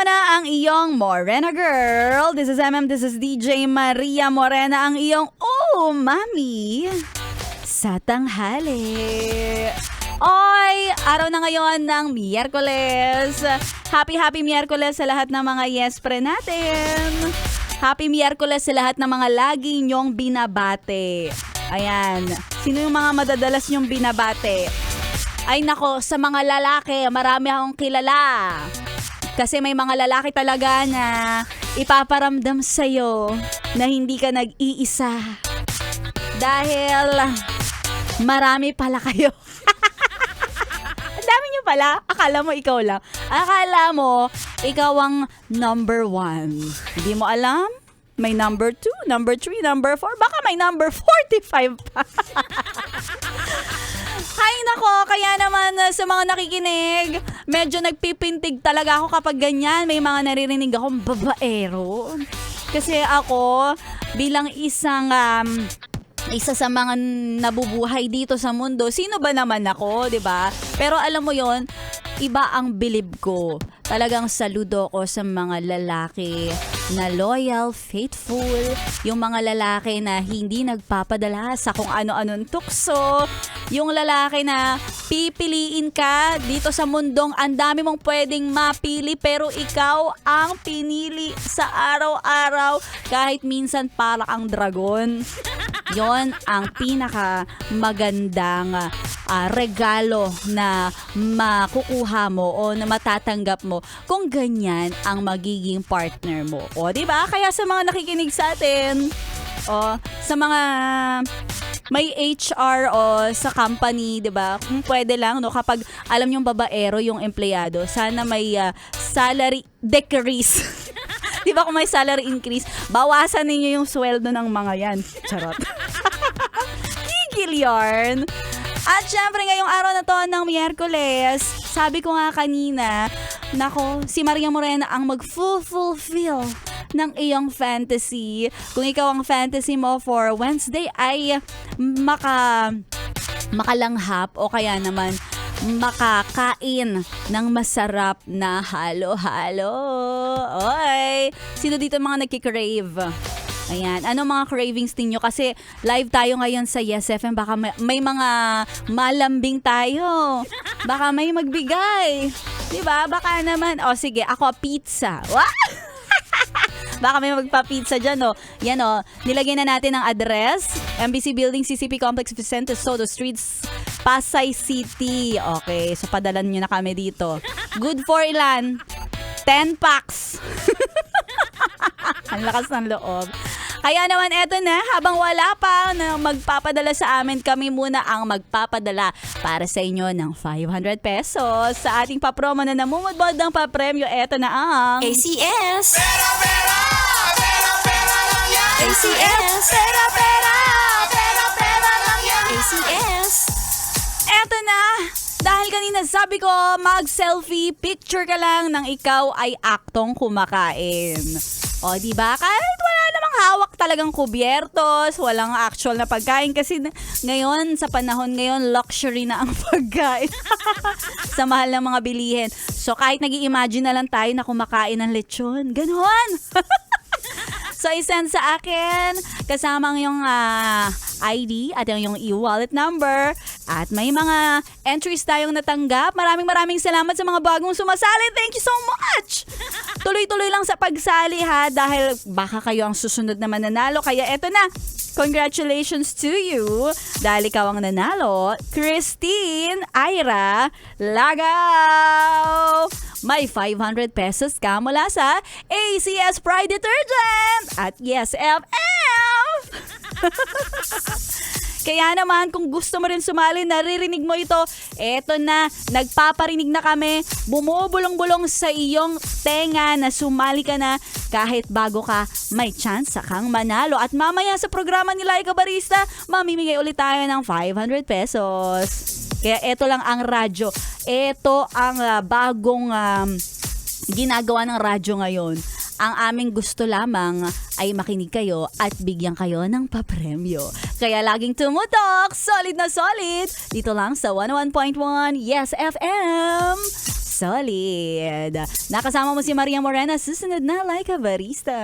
na ang iyong Morena Girl. This is this is DJ Maria Morena, ang iyong mami sa tanghali. Oy, araw na ngayon ng Miyerkules. Happy Miyerkules sa lahat ng mga yes-pre natin. Happy Miyerkules sa lahat ng mga lagi nyong binabate. Ayan, sino yung mga madadalas nyong binabate? Ay nako, sa mga lalaki, marami akong kilala. Kasi may mga lalaki talaga na ipaparamdam sa'yo na hindi ka nag-iisa. Dahil marami pala kayo. Ang dami nyo pala. Akala mo ikaw lang. Akala mo ikaw ang number 1. Hindi mo alam? May number 2, number 3, number 4. Baka may number 45 pa. Hay nako, kaya naman sa mga nakikinig, medyo nagpipintig talaga ako kapag ganyan. May mga naririnig akong babaero. Kasi ako, bilang isa sa mga nabubuhay dito sa mundo, sino ba naman ako, 'di ba? Pero alam mo 'yon, iba ang bilib ko. Talagang saludo ko sa mga lalaki na loyal, faithful, yung mga lalaki na hindi nagpapadala sa kung ano-anong tukso, yung lalaki na pipiliin ka dito sa mundong ang dami mong pwedeng mapili pero ikaw ang pinili sa araw-araw kahit minsan para ang dragon. Yon ang pinaka magandang regalo na makukuha mo o na matatanggap mo kung ganyan ang magiging partner mo. O, diba? Kaya sa mga nakikinig sa atin, sa mga may HR o sa company, 'di ba? Kung pwede lang no kapag alam yung babaero yung empleyado, sana may salary decrease. 'Di ba kung may salary increase, bawasan niyo yung sweldo ng mga 'yan. Charot. Gigil yarn. At syempre ngayong araw na to ng Miyerkules, sabi ko nga kanina, nako, si Maria Morena ang mag-fulfill ng iyong fantasy. Kung ikaw ang fantasy mo for Wednesday ay makalanghap o kaya naman makakain ng masarap na halo-halo. Oy! Sino dito mga nagkikrave? Ayan, ano mga cravings ninyo? Kasi live tayo ngayon sa Yes FM. Baka may mga malambing tayo. Baka may magbigay. Diba? Baka naman, sige, ako pizza. What? Baka may magpa-pizza dyan, Yan, nilagyan na natin ang address. MBC Building, CCP Complex, Vicente Soto Streets, Pasay City. Okay, so padalan nyo na kami dito. Good for ilan? 10 packs. Ang lakas ng loob. Kaya naman eto na, habang wala pa na magpapadala sa amin, kami muna ang magpapadala para sa inyo ng 500 pesos sa ating papromo na namumudbod ng papremyo. Eto na ang ACS! Pera, pera! Pera, pera lang yan! ACS! Pera, pera! Pera, pera lang yan! ACS! eto na! Dahil kanina sabi ko, mag-selfie picture ka lang nang ikaw ay aktong kumakain. O, diba? Kahit wala namang hawak talagang kubyertos, walang actual na pagkain kasi ngayon, sa panahon ngayon, luxury na ang pagkain. Sa mahal ng mga bilihin. So, kahit nag-i-imagine na lang tayo na kumakain ng lechon. Ganon! So, isend sa akin kasama yung ID at yung e-wallet number. At may mga entries tayong natanggap. Maraming salamat sa mga bagong sumasali. Thank you so much! Tuloy-tuloy lang sa pagsali ha dahil baka kayo ang susunod na mananalo. Kaya eto na. Congratulations to you dahil ikaw ang nanalo. Christine Ira Lagaw! May 500 pesos ka mula sa ACS Pride Detergent at Yes FM! Kaya naman, kung gusto mo rin sumali, naririnig mo ito, eto na, nagpaparinig na kami, bumubulong-bulong sa iyong tenga na sumali ka na kahit bago ka, may chance kang manalo. At mamaya sa programa ni Laika Barista, mamimigay ulit tayo ng 500 pesos. Kaya eto lang ang radyo. Eto ang bagong ginagawa ng radyo ngayon. Ang aming gusto lamang ay makinig kayo at bigyan kayo ng papremyo. Kaya laging tumutok, solid na solid, dito lang sa 101.1 Yes FM. solid. Nakasama mo si Maria Morena, susunod na Like a Barista.